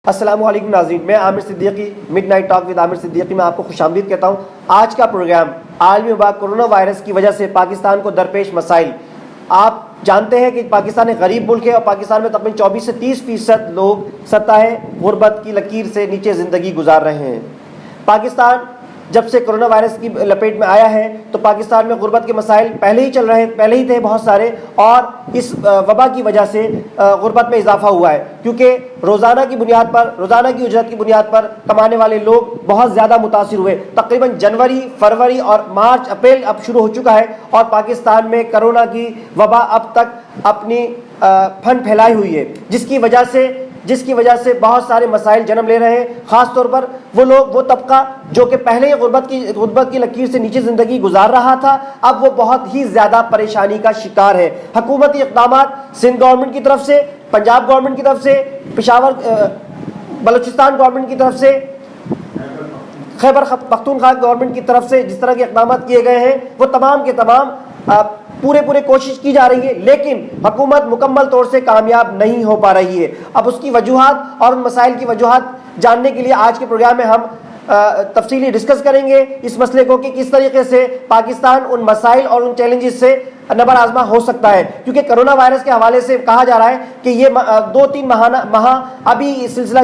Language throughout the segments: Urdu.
السلام علیکم ناظرین، میں Aamir Siddiqui midnight talk with Aamir Siddiqui میں آپ کو خوش آمدید کہتا ہوں۔ آج کا پروگرام عالمی وبا کورونا وائرس کی وجہ سے پاکستان کو درپیش مسائل۔ آپ جانتے ہیں کہ پاکستان ایک غریب ملک ہے اور پاکستان میں تقریباً 24 سے 30% لوگ سطح غربت کی لکیر سے نیچے زندگی گزار رہے ہیں۔ پاکستان جب سے کرونا وائرس کی لپیٹ میں آیا ہے تو پاکستان میں غربت کے مسائل پہلے ہی تھے بہت سارے، اور اس وبا کی وجہ سے غربت میں اضافہ ہوا ہے، کیونکہ روزانہ کی اجرت کی بنیاد پر کمانے والے لوگ بہت زیادہ متاثر ہوئے۔ تقریباً جنوری، فروری اور مارچ، اپریل اب شروع ہو چکا ہے اور پاکستان میں کرونا کی وبا اب تک اپنی پھن پھیلائی ہوئی ہے، جس کی وجہ سے بہت سارے مسائل جنم لے رہے ہیں۔ خاص طور پر وہ طبقہ جو کہ پہلے ہی غربت کی لکیر سے نیچے زندگی گزار رہا تھا، اب وہ بہت ہی زیادہ پریشانی کا شکار ہے۔ حکومتی اقدامات سندھ گورنمنٹ کی طرف سے، پنجاب گورنمنٹ کی طرف سے، پشاور بلوچستان گورنمنٹ کی طرف سے، خیبر پختونخوا گورنمنٹ کی طرف سے جس طرح کے اقدامات کیے گئے ہیں وہ تمام کے تمام پورے کوشش کی جا رہی ہے، لیکن حکومت مکمل طور سے کامیاب نہیں ہو پا رہی ہے۔ اب اس کی وجوہات اور ان مسائل کی وجوہات جاننے کے لیے آج کے پروگرام میں ہم تفصیلی ڈسکس کریں گے اس مسئلے کو کہ کس طریقے سے پاکستان ان مسائل اور ان چیلنجز سے نبر آزما ہو سکتا ہے، کیونکہ کرونا وائرس کے حوالے سے کہا جا رہا ہے کہ یہ 2-3 ماہ ابھی یہ سلسلہ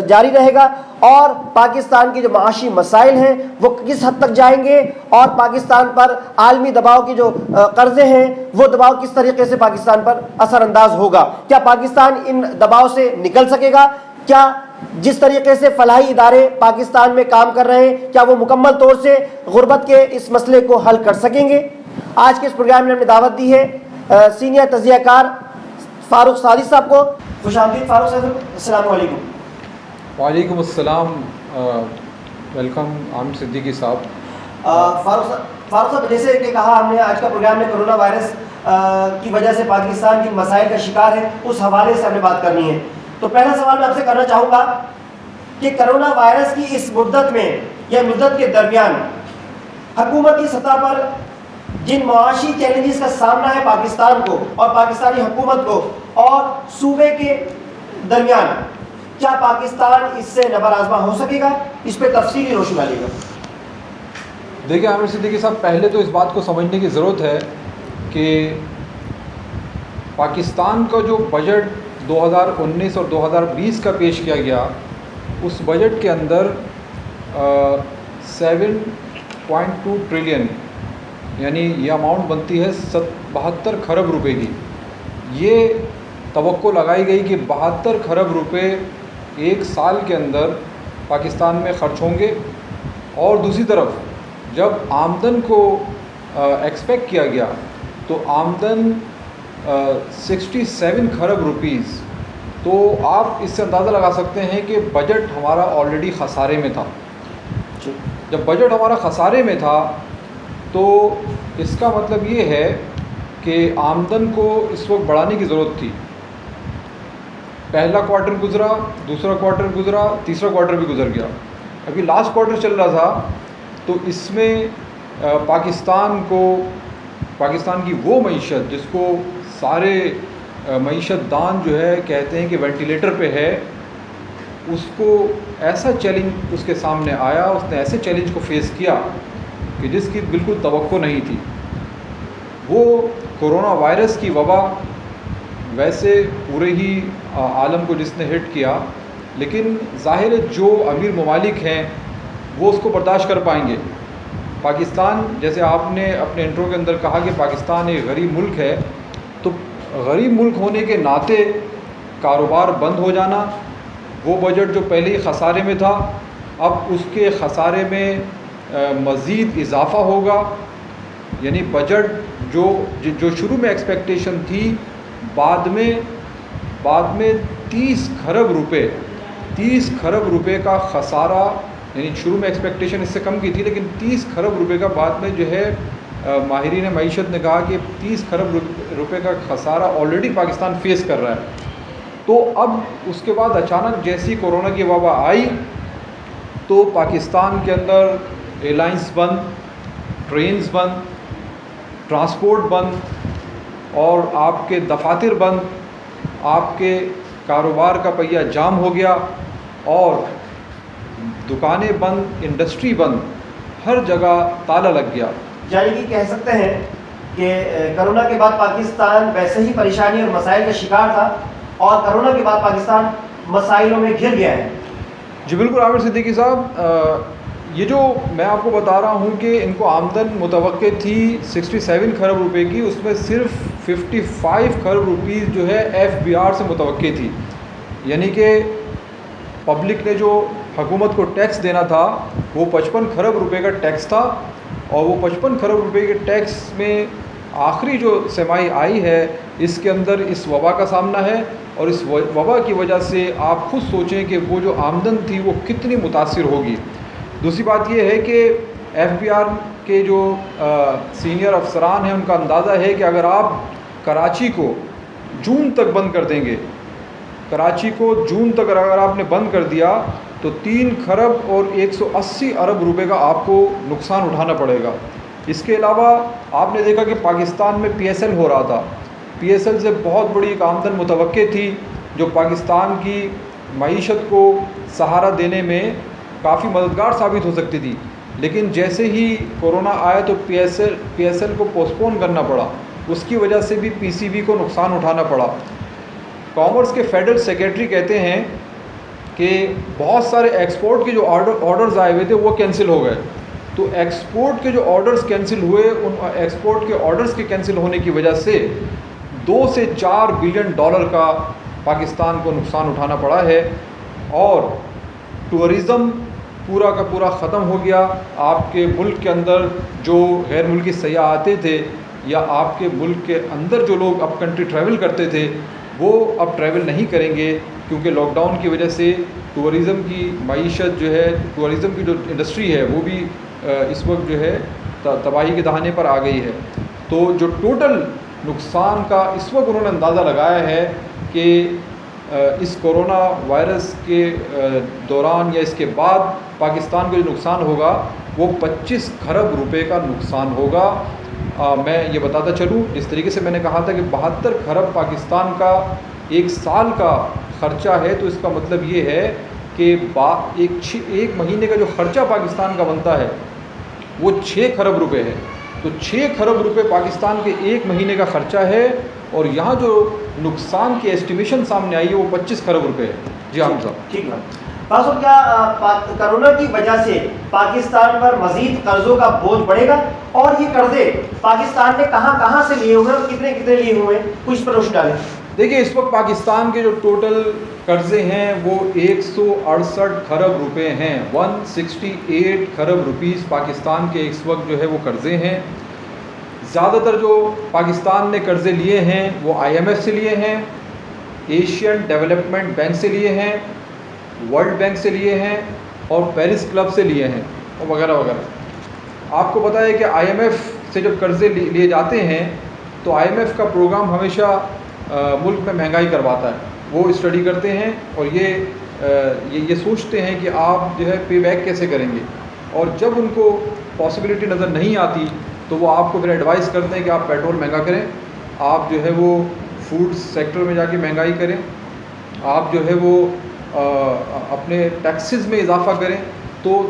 جاری رہے گا، اور پاکستان کے جو معاشی مسائل ہیں وہ کس حد تک جائیں گے، اور پاکستان پر عالمی دباؤ کی جو قرضے ہیں وہ دباؤ کس طریقے سے پاکستان پر اثر انداز ہوگا۔ کیا پاکستان ان دباؤ سے نکل سکے گا؟ کیا جس طریقے سے فلاحی ادارے پاکستان میں کام کر رہے ہیں کیا وہ مکمل طور سے غربت کے اس مسئلے کو حل کر سکیں گے؟ آج کے اس پروگرام میں ہم نے دعوت دی ہے سینئر تجزیہ کار فاروق سعدی صاحب کو۔ خوش آمدید فاروق صاحب، السلام علیکم۔ وعلیکم السلام، ویلکم عامر صدیقی صاحب۔ فاروق صاحب، جیسے کہ کہا ہم نے آج کا پروگرام میں کرونا وائرس کی وجہ سے پاکستان کی مسائل کا شکار ہے، اس حوالے سے ہم نے بات کرنی ہے۔ تو پہلا سوال میں آپ سے کرنا چاہوں گا کہ کرونا وائرس کی اس مدت میں یا مدت کے درمیان حکومتی سطح پر جن معاشی چیلنجز کا سامنا ہے پاکستان کو اور پاکستانی حکومت کو اور صوبے کے درمیان، کیا پاکستان اس سے نبر آزما ہو سکے گا؟ اس پہ تفصیلی روشنی ڈالیے گا۔ دیکھیے عامر صدیقی صاحب، پہلے تو اس بات کو سمجھنے کی ضرورت ہے کہ پاکستان کا جو بجٹ 2019 اور 2020 کا پیش کیا گیا، اس بجٹ کے اندر 7.2 ٹریلین یعنی یہ اماؤنٹ بنتی ہے 72 کھرب روپے کی۔ یہ توقع لگائی گئی کہ 72 کھرب روپے ایک سال کے اندر پاکستان میں خرچ ہوں گے، اور دوسری طرف جب آمدن کو ایکسپیکٹ کیا گیا تو آمدن 67 کھرب روپیز، تو آپ اس سے اندازہ لگا سکتے ہیں کہ بجٹ ہمارا آلریڈی خسارے میں تھا۔ جب بجٹ ہمارا خسارے میں تھا تو اس کا مطلب یہ ہے کہ آمدن کو اس وقت بڑھانے کی ضرورت تھی۔ پہلا کوارٹر گزرا، دوسرا کوارٹر گزرا، تیسرا کوارٹر بھی گزر گیا، ابھی لاسٹ کوارٹر چل رہا تھا، تو اس میں پاکستان کی وہ معیشت جس کو سارے معیشت دان جو ہے کہتے ہیں کہ وینٹیلیٹر پہ ہے، اس کو ایسا چیلنج اس کے سامنے آیا، اس نے ایسے چیلنج کو فیس کیا کہ جس کی بالکل توقع نہیں تھی۔ وہ کورونا وائرس کی وبا ویسے پورے ہی عالم کو جس نے ہٹ کیا، لیکن ظاہر جو امیر ممالک ہیں وہ اس کو برداشت کر پائیں گے۔ پاکستان، جیسے آپ نے اپنے انٹرو کے اندر کہا کہ پاکستان ایک غریب ملک ہے، تو غریب ملک ہونے کے ناطے کاروبار بند ہو جانا، وہ بجٹ جو پہلے ہی خسارے میں تھا اب اس کے خسارے میں مزید اضافہ ہوگا، یعنی بجٹ جو شروع میں ایکسپیکٹیشن تھی، بعد میں 30 کھرب روپے کا خسارہ، یعنی شروع میں ایکسپیکٹیشن اس سے کم کی تھی لیکن 30 کھرب روپے کا بعد میں جو ہے ماہرین معیشت نے کہا کہ 30 کھرب روپے کا خسارہ آلریڈی پاکستان فیس کر رہا ہے۔ تو اب اس کے بعد اچانک جیسی کورونا کی وبا آئی تو پاکستان کے اندر ایئر لائنس بند، ٹرینز بند، ٹرانسپورٹ بند، اور آپ کے دفاتر بند، آپ کے کاروبار کا پہیہ جام ہو گیا، اور دکانیں بند, انڈسٹری بند, ہر جگہ تالا لگ گیا. یعنی کہ کہہ سکتے ہیں کہ کرونا کے بعد پاکستان ویسے ہی پریشانی اور مسائل کا شکار تھا, اور کرونا کے بعد پاکستان مسائلوں میں گھر گیا ہے. جی بالکل عامر صدیقی صاحب, یہ جو میں آپ کو بتا رہا ہوں کہ ان کو آمدن متوقع تھی 67 کھرب روپے کی, اس میں صرف 55 کھرب روپیز جو ہے FBR سے متوقع تھی. یعنی کہ پبلک نے جو حکومت کو ٹیکس دینا تھا وہ 55 کھرب روپے کا ٹیکس تھا, اور وہ 55 کھرب روپے کے ٹیکس میں آخری جو سمائی آئی ہے اس کے اندر اس وبا کا سامنا ہے, اور اس وبا کی وجہ سے آپ خود سوچیں کہ وہ جو آمدن تھی وہ کتنی متاثر ہوگی. دوسری بات یہ ہے کہ FBR کے جو سینئر افسران ہیں ان کا اندازہ ہے کہ اگر آپ کراچی کو جون تک بند کر دیں گے, کراچی کو جون تک اگر آپ نے بند کر دیا تو 3 کھرب اور 180 ارب روپے کا آپ کو نقصان اٹھانا پڑے گا. اس کے علاوہ آپ نے دیکھا کہ پاکستان میں PSL ہو رہا تھا, PSL سے بہت بڑی ایک آمدن متوقع تھی جو پاکستان کی معیشت کو سہارا دینے میں کافی مددگار ثابت ہو سکتی تھی, لیکن جیسے ہی کورونا آیا تو PSL کو پوسٹپون کرنا پڑا, اس کی وجہ سے بھی PCB کو نقصان اٹھانا پڑا. کامرس کے فیڈرل سیکریٹری کہتے ہیں کہ بہت سارے ایکسپورٹ کے جو آرڈرز آئے ہوئے تھے وہ کینسل ہو گئے. تو ایکسپورٹ کے جو آرڈرز کینسل ہوئے, ان ایکسپورٹ کے آرڈرز کے کینسل ہونے کی وجہ سے 2 سے 4 بلین ڈالر کا پاکستان کو نقصان اٹھانا پڑا ہے, اور ٹورزم پورا کا پورا ختم ہو گیا. آپ کے ملک کے اندر جو غیر ملکی سیاح آتے تھے یا آپ کے ملک کے اندر جو لوگ اب کنٹری ٹریول کرتے تھے وہ اب ٹریول نہیں کریں گے, کیونکہ لاک ڈاؤن کی وجہ سے ٹورزم کی معیشت جو ہے, ٹورزم کی جو انڈسٹری ہے وہ بھی اس وقت جو ہے تباہی کے دہانے پر آ گئی ہے. تو جو ٹوٹل نقصان کا اس وقت انہوں نے اندازہ لگایا ہے کہ اس کورونا وائرس کے دوران یا اس کے بعد پاکستان کو جو نقصان ہوگا وہ 25 کھرب روپے کا نقصان ہوگا. میں یہ بتاتا چلوں, جس طریقے سے میں نے کہا تھا کہ 72 کھرب پاکستان کا ایک سال کا خرچہ ہے, تو اس کا مطلب یہ ہے کہ ایک مہینے کا جو خرچہ پاکستان کا بنتا ہے وہ 6 کھرب روپے ہے. تو 6 کھرب روپے پاکستان کے ایک مہینے کا خرچہ ہے, اور یہاں جو نقصان کی ایسٹیمیشن سامنے آئی ہے وہ 25 کھرب روپے ہے. جی عامر صاحب. ٹھیک ہے. فاصل, کیا کرونا کی وجہ سے پاکستان پر مزید قرضوں کا بوجھ بڑھے گا, اور یہ قرضے پاکستان نے کہاں کہاں سے لیے ہوئے ہیں اور کتنے کتنے لیے ہوئے ہیں, کچھ پر روشنی ڈالیں. دیکھیے اس وقت پاکستان کے جو ٹوٹل قرضے ہیں وہ 168 کھرب روپے ہیں. 168 کھرب روپیز پاکستان کے اس وقت جو ہے وہ قرضے ہیں. زیادہ تر جو پاکستان نے قرضے لیے ہیں وہ IMF سے لیے ہیں, ایشین ڈیولپمنٹ بینک سے لیے ہیں, ورلڈ بینک سے لیے ہیں, اور پیرس کلب سے لیے ہیں, اور وغیرہ وغیرہ. آپ کو پتہ ہے کہ IMF سے جب قرضے لیے جاتے ہیں تو IMF کا پروگرام ہمیشہ ملک میں مہنگائی کرواتا ہے. وہ اسٹڈی کرتے ہیں اور یہ سوچتے ہیں کہ آپ جو ہے پے بیک کیسے کریں گے, اور جب ان کو پاسبلٹی نظر نہیں آتی تو وہ آپ کو پھر ایڈوائز کرتے ہیں کہ آپ پیٹرول مہنگا کریں, آپ جو ہے وہ فوڈ سیکٹر میں جا کے مہنگائی کریں, آپ جو ہے وہ اپنے ٹیکسز میں اضافہ کریں. تو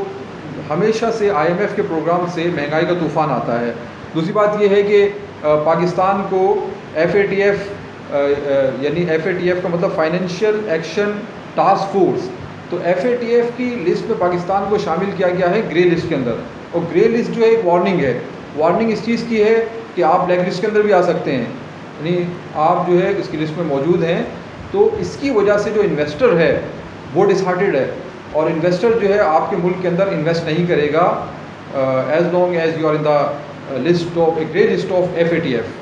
ہمیشہ سے IMF کے پروگرام سے مہنگائی کا طوفان آتا ہے. دوسری بات یہ ہے کہ پاکستان کو FATF یعنی FATF کا مطلب فائنینشیل ایکشن ٹاسک فورس, تو FATF کی لسٹ میں پاکستان کو شامل کیا گیا ہے گرے لسٹ کے اندر. اور گرے لسٹ جو ہے ایک وارننگ ہے. وارننگ اس چیز کی ہے کہ آپ بلیک لسٹ کے اندر بھی آ سکتے ہیں, یعنی آپ جو ہے اس کی لسٹ میں موجود ہیں. تو اس کی وجہ سے جو انویسٹر ہے وہ ڈس ہارٹیڈ ہے, اور انویسٹر جو ہے آپ کے ملک کے اندر انویسٹ نہیں کرے گا as long as you are in the list of a grey list of FATF.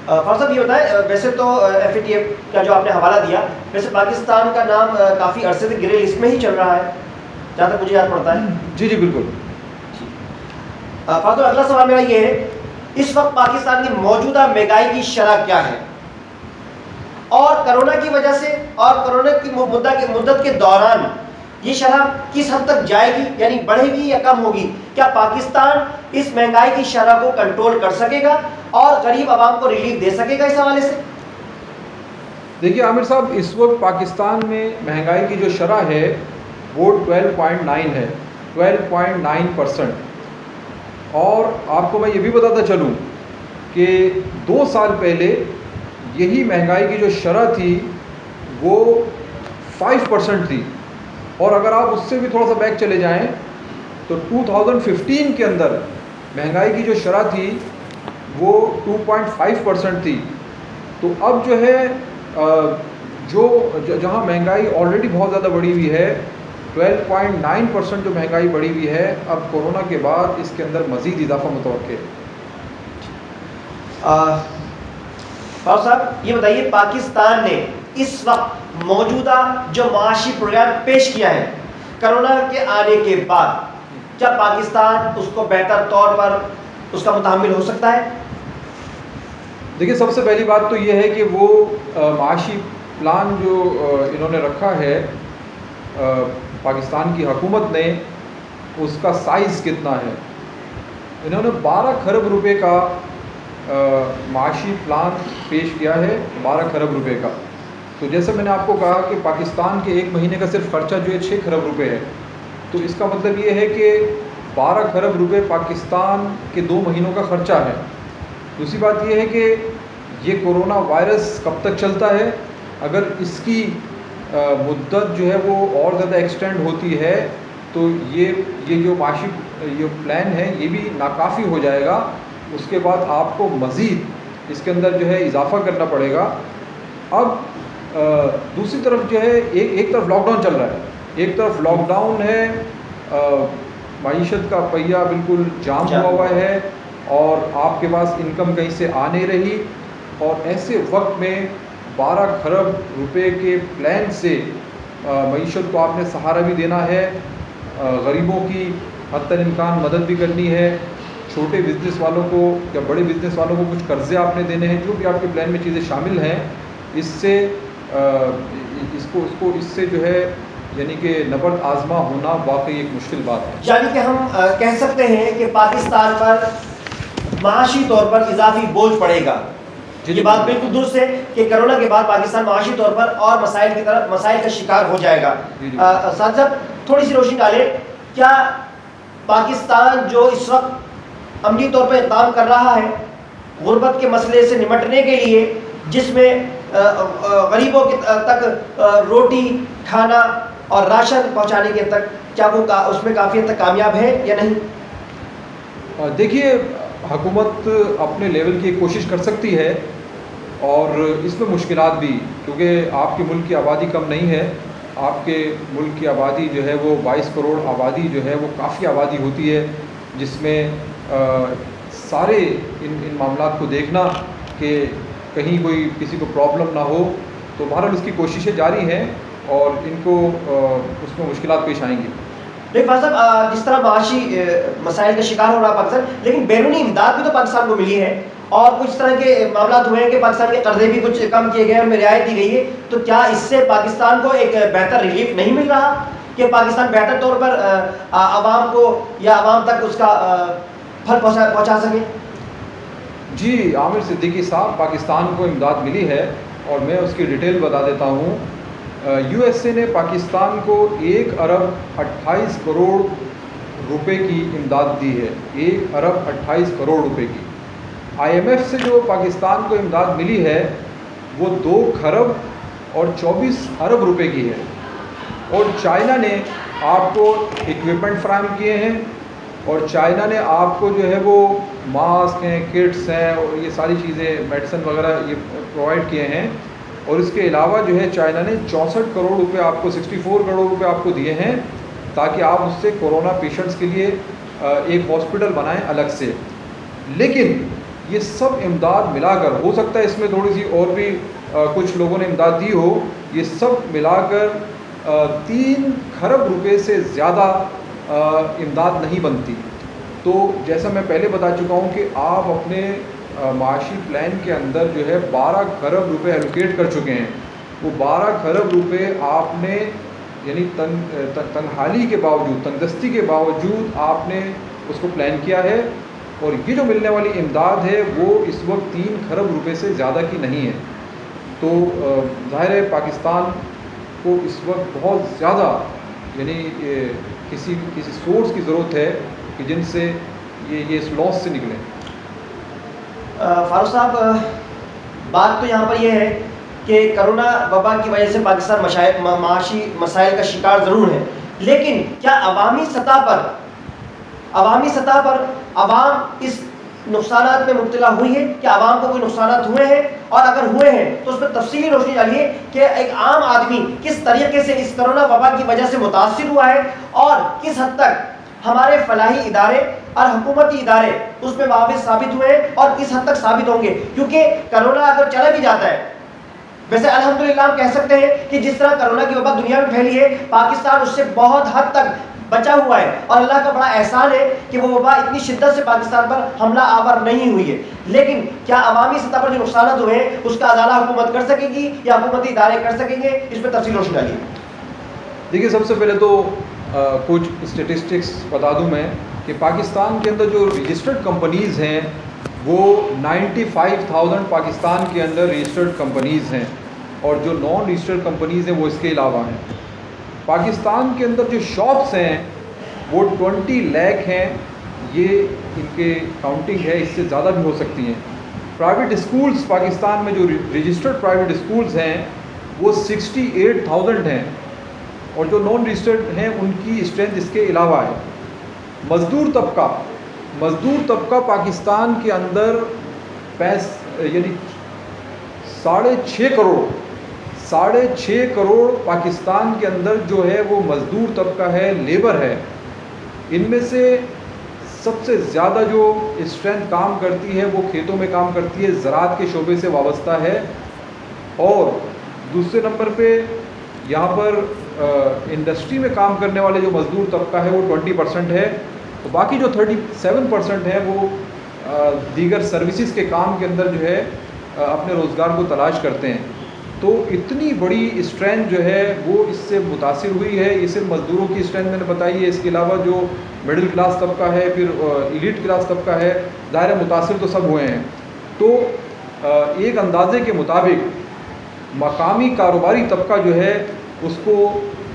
فرض یہ ہوتا ہے, ویسے تو FATF کا جو آپ نے حوالہ دیا, ویسے پاکستان کا نام کافی عرصے سے گرے لسٹ میں ہی چل رہا ہے جہاں تک مجھے یاد پڑتا ہے. جی جی بالکل. فاطمہ, اگلا سوال میرا یہ ہے, اس وقت پاکستان کی موجودہ مہنگائی کی شرح کیا ہے, اور کرونا کی وجہ سے اور کرونا کی مدت کے دوران یہ شرح کس حد تک جائے گی, یعنی بڑھے گی یا کم ہوگی؟ کیا پاکستان اس مہنگائی کی شرح کو کنٹرول کر سکے گا اور غریب عوام کو ریلیف دے سکے گا اس حوالے سے؟ دیکھیے عامر صاحب, اس وقت پاکستان میں مہنگائی کی جو شرح ہے وہ 12.9 ہے, 12.9%. اور آپ کو میں یہ بھی بتاتا چلوں کہ 2 سال پہلے یہی مہنگائی کی جو شرح تھی وہ 5% تھی. اور اگر آپ اس سے بھی تھوڑا سا بیک چلے جائیں تو 2015 کے اندر مہنگائی کی جو شرح تھی وہ 2.5% تھی. تو اب جو ہے جہاں مہنگائی آلریڈی بہت زیادہ بڑھی ہوئی ہے, 12.9% جو مہنگائی بڑھی ہوئی ہے, اب کورونا کے بعد اس کے اندر مزید اضافہ متوقع ہے. فاروق صاحب یہ بتائیے, پاکستان نے اس وقت موجودہ جو معاشی پروگرام پیش کیا ہے کرونا کے آنے کے بعد, کیا پاکستان اس کو بہتر طور پر اس کا متحمل ہو سکتا ہے؟ دیکھیے, سب سے پہلی بات تو یہ ہے کہ وہ معاشی پلان جو انہوں نے رکھا ہے پاکستان کی حکومت نے, اس کا سائز کتنا ہے. انہوں نے 12 کھرب روپے کا معاشی پلان پیش کیا ہے, 12 کھرب روپے کا. تو جیسے میں نے آپ کو کہا کہ پاکستان کے ایک مہینے کا صرف خرچہ جو ہے 6 کھرب روپے ہے, تو اس کا مطلب یہ ہے کہ 12 کھرب روپے پاکستان کے 2 مہینوں کا خرچہ ہے. دوسری بات یہ ہے کہ یہ کورونا وائرس کب تک چلتا ہے, اگر اس کی مدت جو ہے وہ اور زیادہ ایکسٹینڈ ہوتی ہے تو یہ جو معاشی یہ پلان ہے یہ بھی ناکافی ہو جائے گا. اس کے بعد آپ کو مزید اس کے اندر جو ہے اضافہ کرنا پڑے گا. اب دوسری طرف جو ہے ایک طرف لاک ڈاؤن چل رہا ہے, ایک طرف لاک ڈاؤن ہے, معیشت کا پہیہ بالکل جام ہوا ہے اور آپ کے پاس انکم کہیں سے آ نہیں رہی, اور ایسے وقت میں 12 کھرب روپے کے پلان سے معیشت کو آپ نے سہارا بھی دینا ہے, غریبوں کی حتی الامکان مدد بھی کرنی ہے, چھوٹے بزنس والوں کو یا بڑے بزنس والوں کو کچھ قرضے آپ نے دینے ہیں, جو بھی آپ کے پلان میں چیزیں شامل ہیں. اس سے جو ہے یعنی کہ نبرد آزما ہونا واقعی ایک مشکل بات ہے. یعنی کہ ہم کہہ سکتے ہیں کہ پاکستان پر معاشی طور پر اضافی بوجھ پڑے گا. یہ بات بالکل درست ہے کہ کرونا کے بعد پاکستان معاشی طور پر اور مسائل کا شکار ہو جائے گا. سعد صاحب تھوڑی سی روشنی ڈالیں, کیا پاکستان جو اس وقت عملی طور پر اقدام کر رہا ہے غربت کے مسئلے سے نمٹنے کے لیے, جس میں غریبوں تک روٹی کھانا اور راشن پہنچانے کے تک, کیا وہ اس میں کافی حد تک کامیاب ہے یا نہیں؟ دیکھیے, حکومت اپنے لیول کی کوشش کر سکتی ہے اور اس میں مشکلات بھی, کیونکہ آپ کے ملک کی آبادی کم نہیں ہے. آپ کے ملک کی آبادی جو ہے وہ 22 کروڑ آبادی جو ہے وہ کافی آبادی ہوتی ہے, جس میں سارے ان معاملات کو دیکھنا کہ کہیں کوئی کسی کو پرابلم نہ ہو. تو بہرحال اس کی کوششیں جاری ہیں اور ان کو اس میں مشکلات پیش آئیں گی. لیکن صاحب جس طرح معاشی مسائل کا شکار ہو رہا پاکستان, لیکن بیرونی امداد بھی تو پاکستان کو ملی ہے اور کچھ طرح کے معاملات ہوئے ہیں کہ پاکستان کے قرضے بھی کچھ کم کیے گئے اور رعایت دی گئی ہے. تو کیا اس سے پاکستان کو ایک بہتر ریلیف نہیں مل رہا کہ پاکستان بہتر طور پر عوام کو یا عوام تک اس کا پھل پہنچا سکے؟ جی عامر صدیقی صاحب, پاکستان کو امداد ملی ہے اور میں اس کی ڈیٹیل بتا دیتا ہوں. یو ایس اے نے پاکستان کو 1 ارب 28 کروڑ روپے کی امداد دی ہے, 1 ارب 28 کروڑ روپے کی. آئی ایم ایف سے جو پاکستان کو امداد ملی ہے وہ 2 کھرب اور 24 ارب روپے کی ہے. اور چائنا نے آپ کو اکوپمنٹ فراہم کیے ہیں اور چائنا نے آپ کو جو ہے وہ ماسک ہیں, کٹس ہیں اور یہ ساری چیزیں میڈیسن وغیرہ یہ پرووائڈ کیے ہیں. اور اس کے علاوہ جو ہے چائنا نے 64 کروڑ روپے آپ کو 64 کروڑ روپے آپ کو دیے ہیں تاکہ آپ اس سے کورونا پیشنٹس کے لیے ایک ہاسپٹل بنائیں الگ سے. لیکن یہ سب امداد ملا کر, ہو سکتا ہے اس میں تھوڑی سی اور بھی کچھ لوگوں نے امداد دی ہو, یہ سب ملا کر 3 کھرب روپے سے زیادہ امداد نہیں بنتی. تو جیسا میں پہلے بتا چکا ہوں کہ آپ اپنے معاشی پلان کے اندر جو ہے 12 کھرب روپے ایلوکیٹ کر چکے ہیں. وہ 12 کھرب روپے آپ نے یعنی تنگحالی کے باوجود, تنگدستی کے باوجود آپ نے اس کو پلان کیا ہے, اور یہ جو ملنے والی امداد ہے وہ اس وقت 3 کھرب روپے سے زیادہ کی نہیں ہے. تو ظاہر ہے پاکستان کو اس وقت بہت زیادہ یعنی کسی سورس کی ضرورت ہے کہ جن سے یہ اس لاس سے نکلیں. فاروق صاحب، بات تو یہاں پر یہ ہے کہ کرونا وبا کی وجہ سے پاکستان معاشی مسائل کا شکار ضرور ہے، لیکن کیا عوامی سطح پر عوام اس نقصانات میں مبتلا ہوئی ہے؟ کیا عوام کو کوئی نقصانات ہوئے ہیں؟ اور اگر ہوئے ہیں تو اس پر تفصیلی روشنی ڈالیے کہ ایک عام آدمی کس طریقے سے اس کرونا وبا کی وجہ سے متاثر ہوا ہے، اور کس حد تک ہمارے فلاحی ادارے اور حکومتی ادارے اس میں معاون ثابت ہوئے ہیں اور کس حد تک ثابت ہوں گے. کیونکہ کرونا اگر چلا بھی جاتا ہے، ویسے الحمدللہ ہم کہہ سکتے ہیں کہ جس طرح کرونا کی وبا دنیا میں پھیلی ہے، پاکستان اس سے بہت حد تک بچا ہوا ہے، اور اللہ کا بڑا احسان ہے کہ وہ وبا اتنی شدت سے پاکستان پر حملہ آور نہیں ہوئی ہے. لیکن کیا عوامی سطح پر جو نقصانات ہوئے ہیں اس کا ازالہ حکومت کر سکے گی یا حکومتی ادارے کر سکیں گے؟ اس پہ تفصیل روشنی ڈالیے. دیکھیے، سب سے پہلے تو کچھ اسٹیٹسٹکس بتا دوں میں کہ پاکستان کے اندر جو رجسٹرڈ کمپنیز ہیں وہ 95,000 پاکستان کے اندر رجسٹرڈ کمپنیز ہیں، اور جو نان رجسٹرڈ کمپنیز ہیں وہ اس کے علاوہ ہیں. پاکستان کے اندر جو شاپس ہیں وہ 20 لاکھ ہیں، یہ ان کے کاؤنٹنگ ہے، اس سے زیادہ بھی ہو سکتی ہیں. پرائیویٹ اسکولز پاکستان میں جو رجسٹرڈ پرائیویٹ اسکولز ہیں وہ 68,000 ہیں، اور جو نان رجسٹرڈ ہیں ان کی اسٹرینتھ اس کے علاوہ ہے. مزدور طبقہ پاکستان کے اندر یعنی 6.5 کروڑ پاکستان کے اندر جو ہے وہ مزدور طبقہ ہے، لیبر ہے. ان میں سے سب سے زیادہ جو اسٹرینتھ کام کرتی ہے وہ کھیتوں میں کام کرتی ہے، زراعت کے شعبے سے وابستہ ہے. اور دوسرے نمبر پہ یہاں پر انڈسٹری میں کام کرنے والے جو مزدور طبقہ ہے وہ 20% ہے. تو باقی جو 37% ہے وہ دیگر سروسز کے کام کے اندر جو ہے اپنے روزگار کو تلاش کرتے ہیں. تو اتنی بڑی اسٹرینتھ جو ہے وہ اس سے متاثر ہوئی ہے. یہ صرف مزدوروں کی اسٹرینتھ میں نے بتائی ہے، اس کے علاوہ جو مڈل کلاس طبقہ ہے، پھر ایلیٹ کلاس طبقہ ہے، ظاہر متاثر تو سب ہوئے ہیں. تو ایک اندازے کے مطابق مقامی کاروباری طبقہ جو ہے اس کو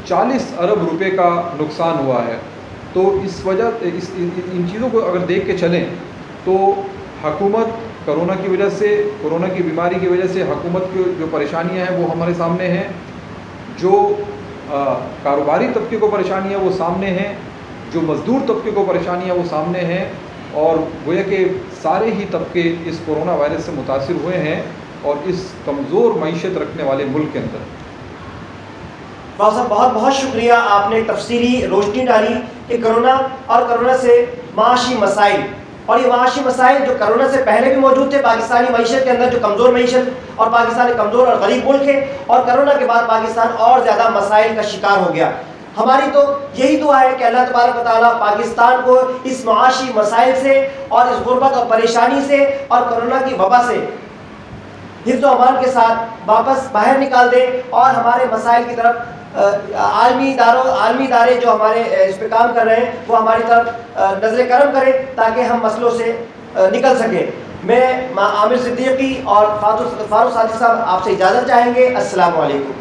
40 ارب روپے کا نقصان ہوا ہے. تو اس وجہ ان چیزوں کو اگر دیکھ کے چلیں تو حکومت کرونا کی وجہ سے، کرونا کی بیماری کی وجہ سے حکومت کی جو پریشانیاں ہیں وہ ہمارے سامنے ہیں، جو کاروباری طبقے کو پریشانیاں وہ سامنے ہیں، جو مزدور طبقے کو پریشانیاں وہ سامنے ہیں، اور گویا کہ سارے ہی طبقے اس کرونا وائرس سے متاثر ہوئے ہیں، اور اس کمزور معیشت رکھنے والے ملک کے اندر. صاحب بہت بہت شکریہ، آپ نے تفصیلی روشنی ڈالی کہ کرونا اور کرونا سے معاشی مسائل، اور یہ معاشی مسائل جو کرونا سے پہلے بھی موجود تھے پاکستانی معیشت کے اندر، جو کمزور معیشت، اور پاکستان ایک کمزور اور غریب ملک ہے، اور کرونا کے بعد پاکستان اور زیادہ مسائل کا شکار ہو گیا. ہماری تو یہی دعا ہے کہ اللہ تبارک و تعالیٰ پاکستان کو اس معاشی مسائل سے اور اس غربت اور پریشانی سے اور کرونا کی وبا سے حفظ و امان کے ساتھ واپس باہر نکال دے، اور ہمارے مسائل کی طرف عالمی ادارے جو ہمارے اس پہ کام کر رہے ہیں وہ ہماری طرف نظر کرم کریں تاکہ ہم مسئلوں سے نکل سکیں. میں عامر صدیقی اور فاروق صادق صاحب آپ سے اجازت چاہیں گے. السلام علیکم.